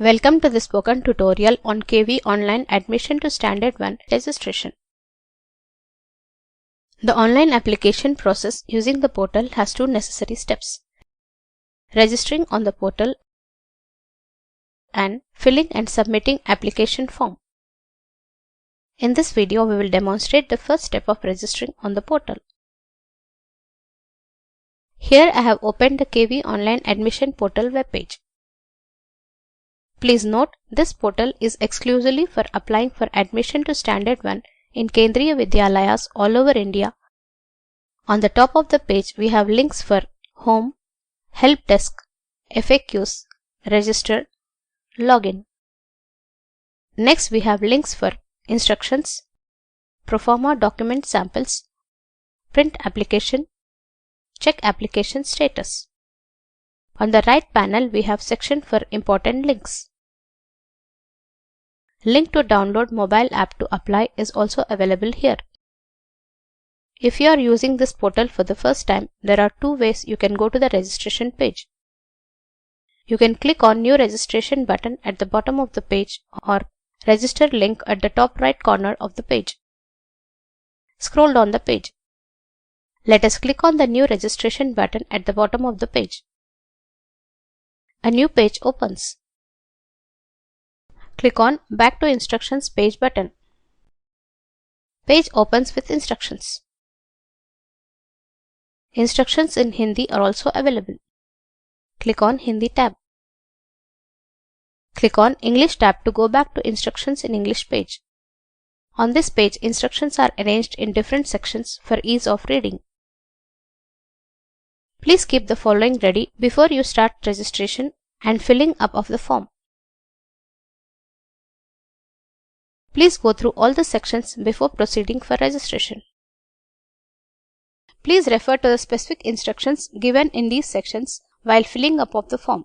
Welcome to the spoken tutorial on KV Online Admission to Standard 1 registration. The online application process using the portal has two necessary steps: registering on the portal and filling and submitting application form. In this video, we will demonstrate the first step of registering on the portal. Here I have opened the KV Online Admission portal webpage. Please note, this portal is exclusively for applying for admission to Standard 1 in Kendriya Vidyalayas all over India. On the top of the page, we have links for Home, Help Desk, FAQs, Register, Login. Next, we have links for Instructions, Proforma Document Samples, Print Application, Check Application Status. On the right panel, we have section for important links. Link to download mobile app to apply is also available here. If you are using this portal for the first time, there are two ways you can go to the registration page. You can click on New Registration button at the bottom of the page or Register link at the top right corner of the page. Scroll down the page. Let us click on the New Registration button at the bottom of the page. A new page opens. Click on Back to Instructions page button. Page opens with instructions. Instructions in Hindi are also available. Click on Hindi tab. Click on English tab to go back to Instructions in English page. On this page, instructions are arranged in different sections for ease of reading. Please keep the following ready before you start registration and filling up of the form. Please go through all the sections before proceeding for registration. Please refer to the specific instructions given in these sections while filling up of the form.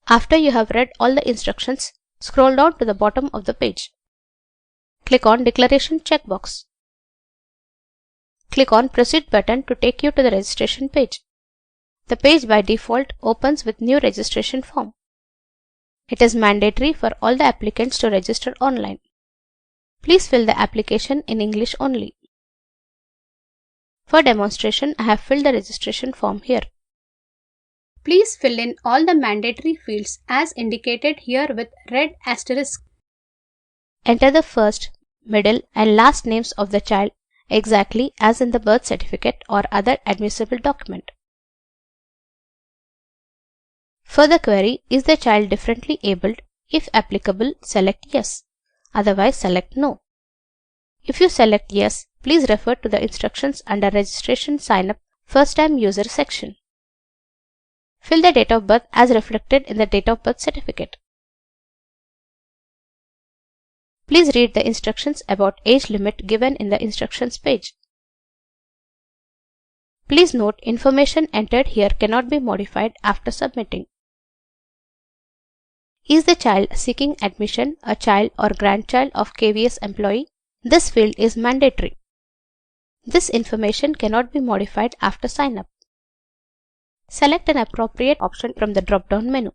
After you have read all the instructions, scroll down to the bottom of the page. Click on Declaration checkbox. Click on Proceed button to take you to the registration page. The page by default opens with New Registration form. It is mandatory for all the applicants to register online. Please fill the application in English only. For demonstration, I have filled the registration form here. Please fill in all the mandatory fields as indicated here with red asterisk. Enter the first, middle and last names of the child exactly as in the birth certificate or other admissible document. For the query, is the child differently abled? If applicable, select yes. Otherwise, select no. If you select yes, please refer to the instructions under Registration Sign Up First Time User section. Fill the date of birth as reflected in the date of birth certificate. Please read the instructions about age limit given in the instructions page. Please note, information entered here cannot be modified after submitting. Is the child seeking admission a child or grandchild of KVS employee? This field is mandatory. This information cannot be modified after sign up. Select an appropriate option from the drop-down menu.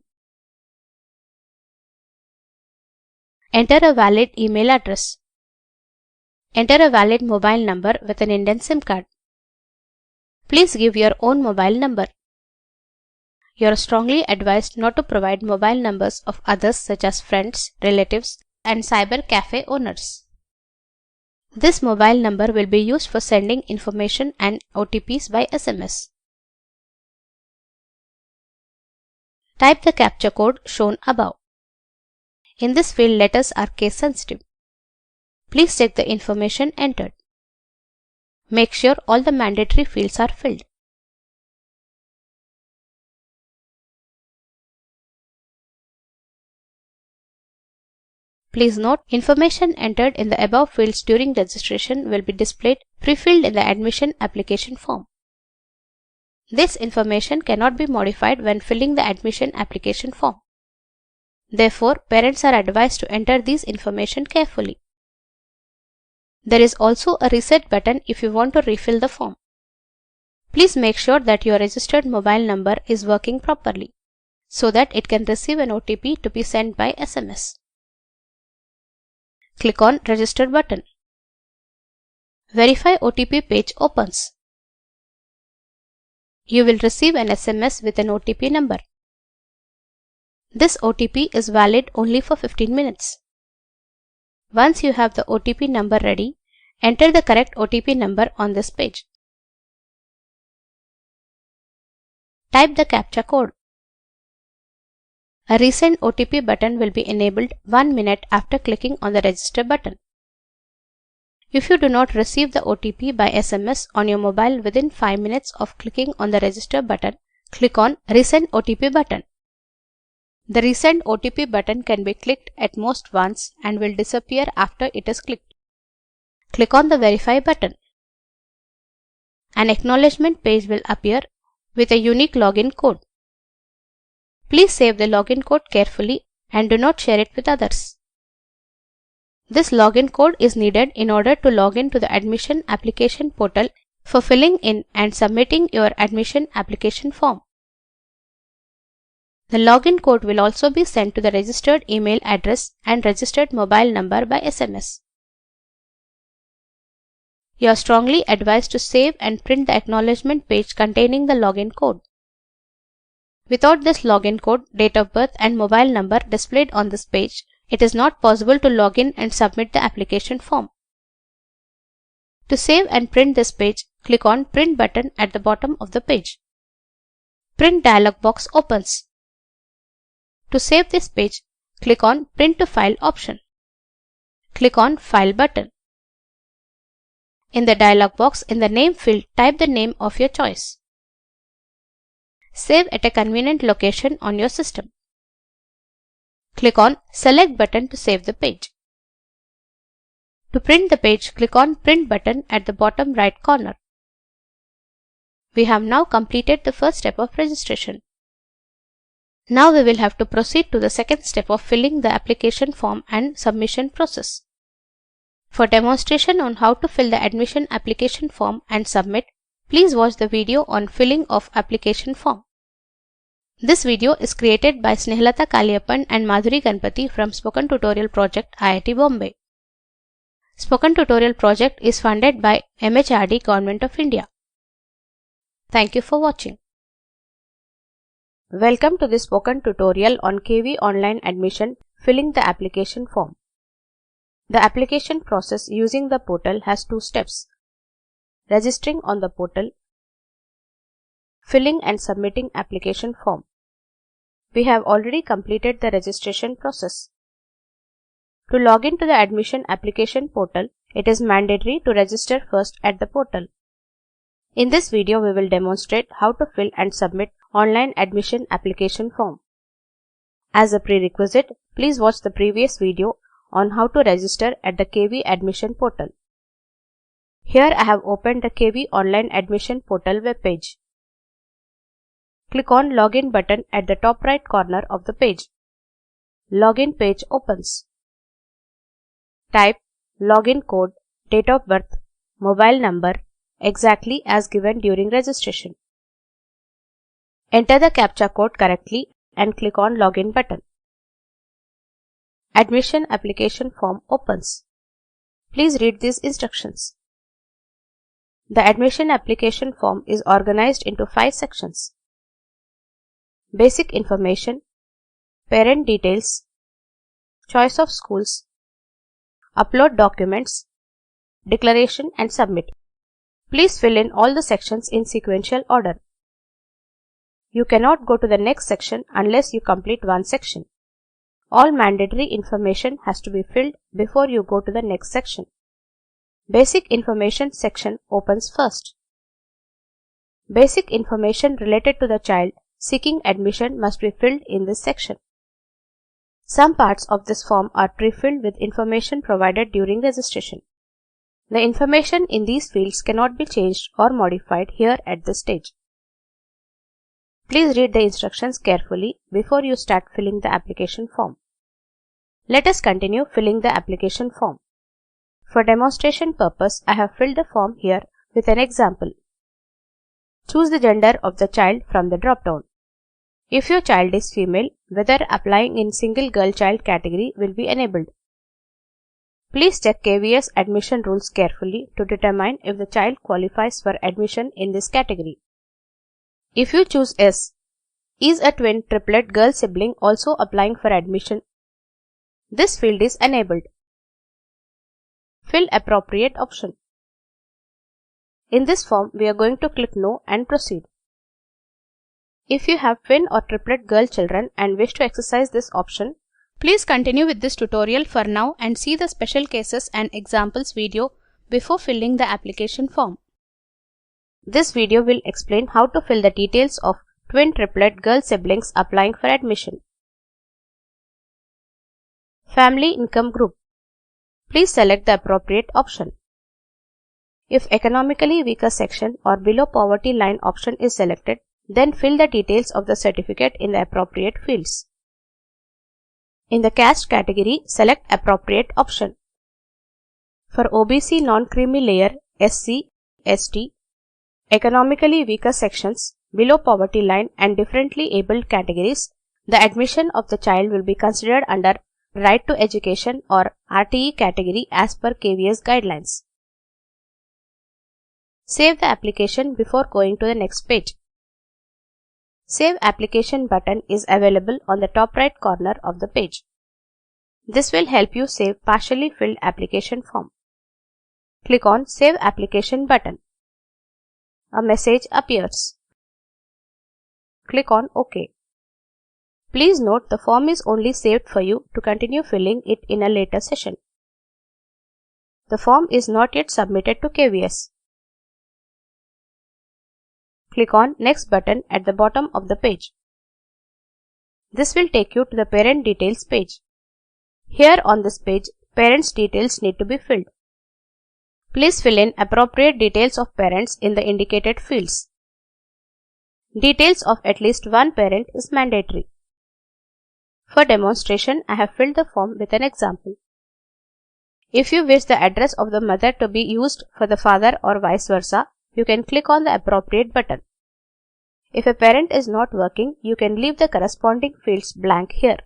Enter a valid email address. Enter a valid mobile number with an Indian SIM card. Please give your own mobile number. You are strongly advised not to provide mobile numbers of others such as friends, relatives, and cyber cafe owners. This mobile number will be used for sending information and OTPs by SMS. Type the captcha code shown above. In this field, letters are case sensitive. Please check the information entered. Make sure all the mandatory fields are filled. Please note, information entered in the above fields during registration will be displayed pre-filled in the admission application form. This information cannot be modified when filling the admission application form. Therefore, parents are advised to enter these information carefully. There is also a reset button if you want to refill the form. Please make sure that your registered mobile number is working properly. so that it can receive an OTP to be sent by SMS. Click on Register button. Verify OTP page opens. You will receive an SMS with an OTP number. This OTP is valid only for 15 minutes. Once you have the OTP number ready, enter the correct OTP number on this page. Type the CAPTCHA code. A Resend OTP button will be enabled 1 minute after clicking on the Register button. If you do not receive the OTP by SMS on your mobile within 5 minutes of clicking on the Register button, click on Resend OTP button. The Resend OTP button can be clicked at most once and will disappear after it is clicked. Click on the Verify button. An acknowledgement page will appear with a unique login code. Please save the login code carefully and do not share it with others. This login code is needed in order to log in to the admission application portal for filling in and submitting your admission application form. The login code will also be sent to the registered email address and registered mobile number by SMS. You are strongly advised to save and print the acknowledgement page containing the login code. Without this login code, date of birth and mobile number displayed on this page, it is not possible to log in and submit the application form. To save and print this page, click on Print button at the bottom of the page. Print dialog box opens. To save this page, click on Print to File option. Click on File button. In the dialog box, in the name field, type the name of your choice. Save at a convenient location on your system. Click on Select button to save the page. To print the page, click on Print button at the bottom right corner. We have now completed the first step of registration. Now we will have to proceed to the second step of filling the application form and submission process. For demonstration on how to fill the admission application form and submit, please watch the video on filling of application form. This video is created by Snehalata Kaliappan and Madhuri Ganpati from Spoken Tutorial Project, IIT Bombay. Spoken Tutorial Project is funded by MHRD, Government of India. Thank you for watching. Welcome to this spoken tutorial on KV Online Admission filling the application form. The application process using the portal has 2 steps: registering on the portal, filling and submitting application form. We have already completed the registration process. To log in to the admission application portal, it is mandatory to register first at the portal. In this video, we will demonstrate how to fill and submit online admission application form. As a prerequisite, please watch the previous video on how to register at the KV admission portal. Here I have opened the KV Online Admission Portal web page. Click on Login button at the top right corner of the page. Login page opens. Type login code, date of birth, mobile number exactly as given during registration. Enter the CAPTCHA code correctly and click on Login button. Admission application form opens. Please read these instructions. The admission application form is organized into 5 sections: Basic information, Parent details, Choice of schools, Upload documents, Declaration and submit. Please fill in all the sections in sequential order. You cannot go to the next section unless you complete one section. All mandatory information has to be filled before you go to the next section. Basic information section opens first. Basic information related to the child seeking admission must be filled in this section. Some parts of this form are pre-filled with information provided during registration. The information in these fields cannot be changed or modified here at this stage. Please read the instructions carefully before you start filling the application form. Let us continue filling the application form. For demonstration purpose, I have filled the form here with an example. Choose the gender of the child from the drop-down. If your child is female, whether applying in single girl child category will be enabled. Please check KVS admission rules carefully to determine if the child qualifies for admission in this category. If you choose S, is a twin triplet girl sibling also applying for admission? This field is enabled. Fill appropriate option. In this form, we are going to click No and proceed. If you have twin or triplet girl children and wish to exercise this option, please continue with this tutorial for now and see the special cases and examples video before filling the application form. This video will explain how to fill the details of twin triplet girl siblings applying for admission. Family income group. Please select the appropriate option. If economically weaker section or below poverty line option is selected, then fill the details of the certificate in the appropriate fields. In the caste category, select appropriate option. For OBC non-creamy layer, SC, ST, economically weaker sections, below poverty line and differently abled categories, the admission of the child will be considered under Right to Education or RTE category as per KVS guidelines. Save the application before going to the next page. Save Application button is available on the top right corner of the page. This will help you save partially filled application form. Click on Save Application button. A message appears. Click on OK. Please note the form is only saved for you to continue filling it in a later session. The form is not yet submitted to KVS. Click on Next button at the bottom of the page. This will take you to the Parent Details page. Here on this page, parents' details need to be filled. Please fill in appropriate details of parents in the indicated fields. Details of at least one parent is mandatory. For demonstration, I have filled the form with an example. If you wish the address of the mother to be used for the father or vice versa, you can click on the appropriate button. If a parent is not working, you can leave the corresponding fields blank here.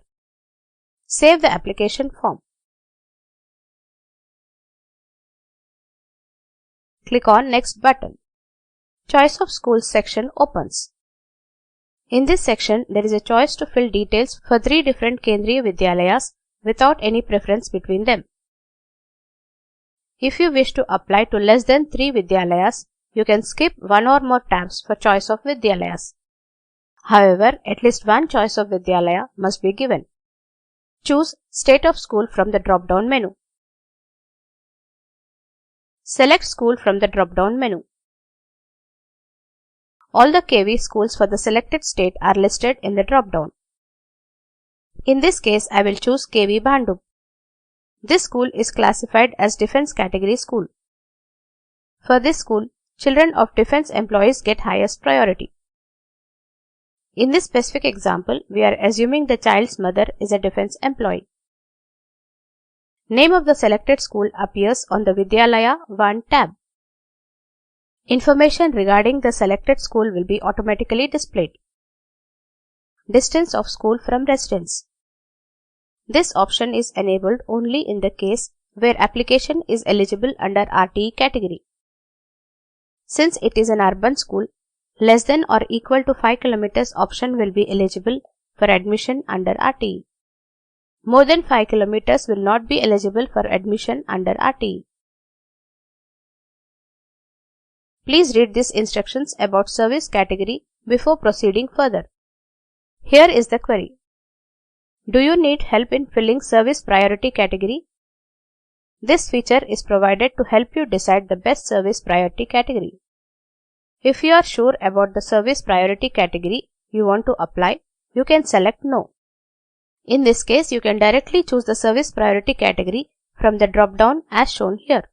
Save the application form. Click on Next button. Choice of Schools section opens. In this section, there is a choice to fill details for 3 different Kendriya Vidyalayas without any preference between them. If you wish to apply to less than 3 Vidyalayas, you can skip one or more tabs for choice of Vidyalayas. However, at least one choice of Vidyalaya must be given. Choose State of School from the drop-down menu. Select School from the drop-down menu. All the KV schools for the selected state are listed in the drop-down. In this case, I will choose KV Bhandup. This school is classified as Defence Category School. For this school, children of defense employees get highest priority. In this specific example, we are assuming the child's mother is a defense employee. Name of the selected school appears on the Vidyalaya 1 tab. Information regarding the selected school will be automatically displayed. Distance of school from residence. This option is enabled only in the case where application is eligible under RTE category. Since it is an urban school, less than or equal to 5 km option will be eligible for admission under RTE. More than 5 km will not be eligible for admission under RTE. Please read these instructions about service category before proceeding further. Here is the query. Do you need help in filling service priority category? This feature is provided to help you decide the best service priority category. If you are sure about the service priority category you want to apply, you can select No. In this case, you can directly choose the service priority category from the drop-down as shown here.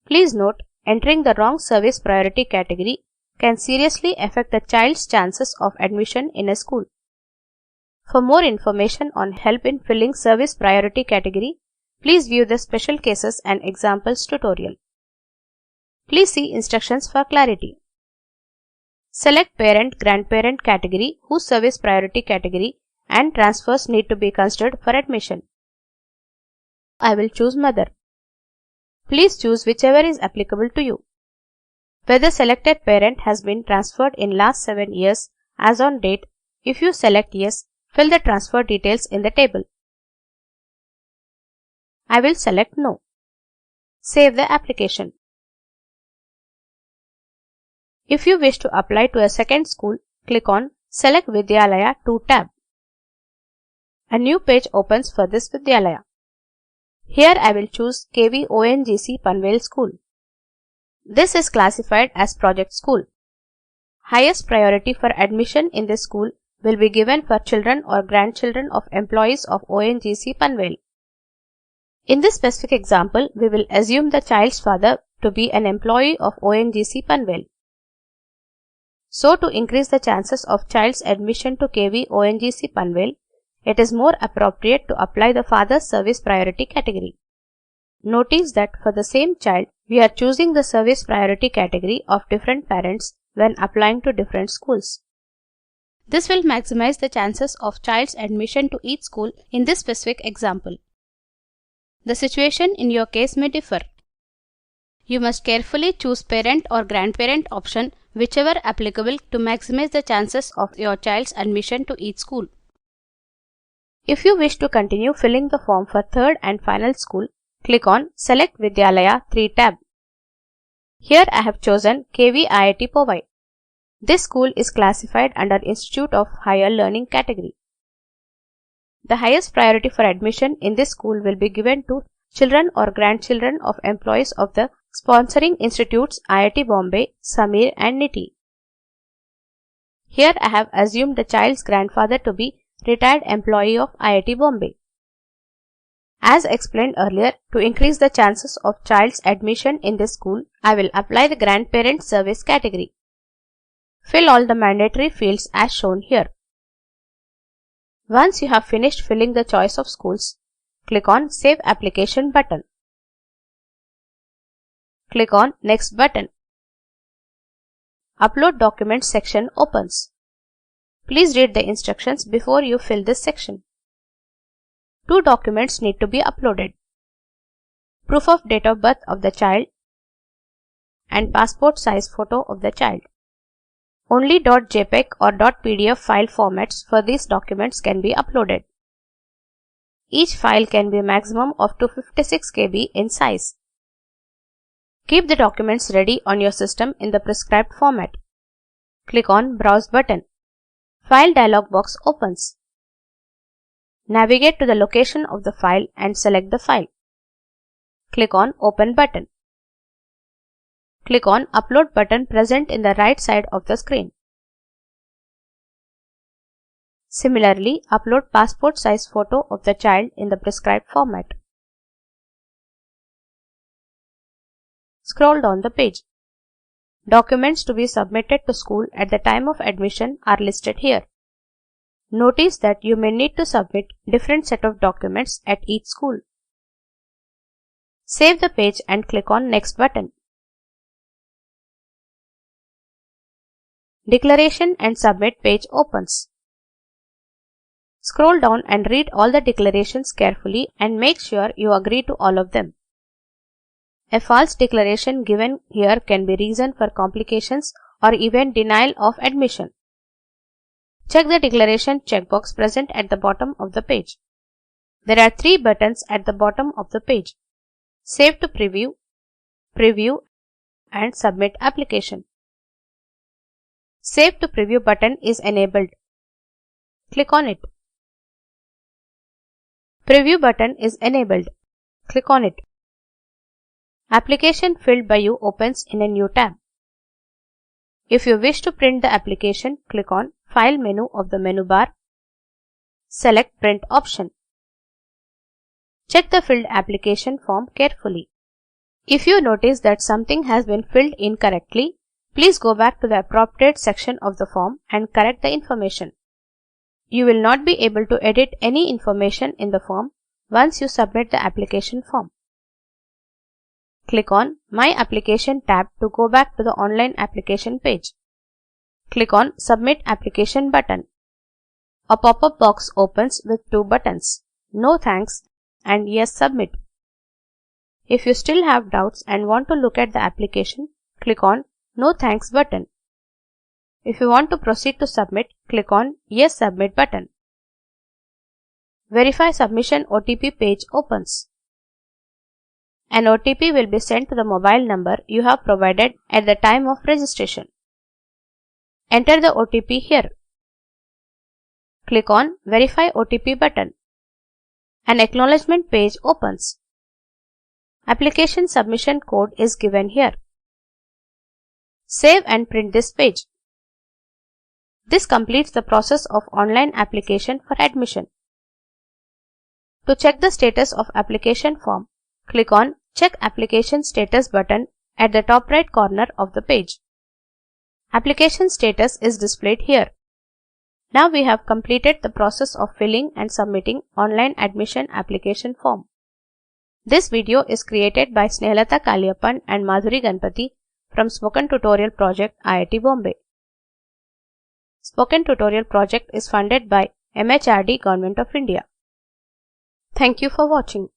Please note, entering the wrong service priority category can seriously affect the child's chances of admission in a school. For more information on help in filling service priority category, please view the special cases and examples tutorial. Please see instructions for clarity. Select parent-grandparent category whose service priority category and transfers need to be considered for admission. I will choose mother. Please choose whichever is applicable to you. Whether selected parent has been transferred in last 7 years as on date. If you select yes, fill the transfer details in the table. I will select no. Save the application. If you wish to apply to a second school, click on Select Vidyalaya to tab. A new page opens for this Vidyalaya. Here I will choose KVONGC Panvel School. This is classified as project school. Highest priority for admission in this school will be given for children or grandchildren of employees of ONGC Panvel. In this specific example, we will assume the child's father to be an employee of ONGC Panvel. So, to increase the chances of child's admission to KV ONGC Panvel, it is more appropriate to apply the father's service priority category. Notice that for the same child, we are choosing the service priority category of different parents when applying to different schools. This will maximize the chances of child's admission to each school in this specific example. The situation in your case may differ. You must carefully choose parent or grandparent option, whichever applicable, to maximize the chances of your child's admission to each school. If you wish to continue filling the form for third and final school, click on Select Vidyalaya 3 tab. Here I have chosen KV IIT Powai. This school is classified under Institute of Higher Learning category. The highest priority for admission in this school will be given to children or grandchildren of employees of the sponsoring institutes IIT Bombay, Samir and NITI. Here I have assumed the child's grandfather to be retired employee of IIT Bombay. As explained earlier, to increase the chances of child's admission in this school, I will apply the grandparent service category. Fill all the mandatory fields as shown here. Once you have finished filling the choice of schools, click on Save Application button. Click on Next button. Upload Documents section opens. Please read the instructions before you fill this section. 2 documents need to be uploaded: proof of date of birth of the child and passport size photo of the child. Only .jpeg or .pdf file formats for these documents can be uploaded. Each file can be a maximum of 256 KB in size. Keep the documents ready on your system in the prescribed format. Click on Browse button. File dialog box opens. Navigate to the location of the file and select the file. Click on Open button. Click on Upload button present in the right side of the screen. Similarly, upload passport size photo of the child in the prescribed format. Scroll down the page. Documents to be submitted to school at the time of admission are listed here. Notice that you may need to submit different set of documents at each school. Save the page and click on Next button. Declaration and Submit page opens. Scroll down and read all the declarations carefully and make sure you agree to all of them. A false declaration given here can be reason for complications or even denial of admission. Check the declaration checkbox present at the bottom of the page. There are 3 buttons at the bottom of the page: Save to Preview, Preview and Submit Application. Save to Preview button is enabled. Click on it. Preview button is enabled. Click on it. Application filled by you opens in a new tab. If you wish to print the application, click on File menu of the menu bar. Select Print option. Check the filled application form carefully. If you notice that something has been filled incorrectly, please go back to the appropriate section of the form and correct the information. You will not be able to edit any information in the form once you submit the application form. Click on My Application tab to go back to the online application page. click on Submit Application button. A pop-up box opens with two buttons, No Thanks and Yes Submit. If you still have doubts and want to look at the application, click on No Thanks button. If you want to proceed to submit, click on Yes Submit button. Verify Submission OTP page opens. An OTP will be sent to the mobile number you have provided at the time of registration. Enter the OTP here. Click on Verify OTP button. An acknowledgement page opens. Application submission code is given here. Save and print this page. This completes the process of online application for admission. To check the status of application form, click on Check Application Status button at the top right corner of the page. Application status is displayed here. Now we have completed the process of filling and submitting online admission application form. This video is created by Snehalata Kaliappan and Madhuri Ganpati from Spoken Tutorial Project, IIT Bombay. Spoken Tutorial Project is funded by MHRD, Government of India. Thank you for watching.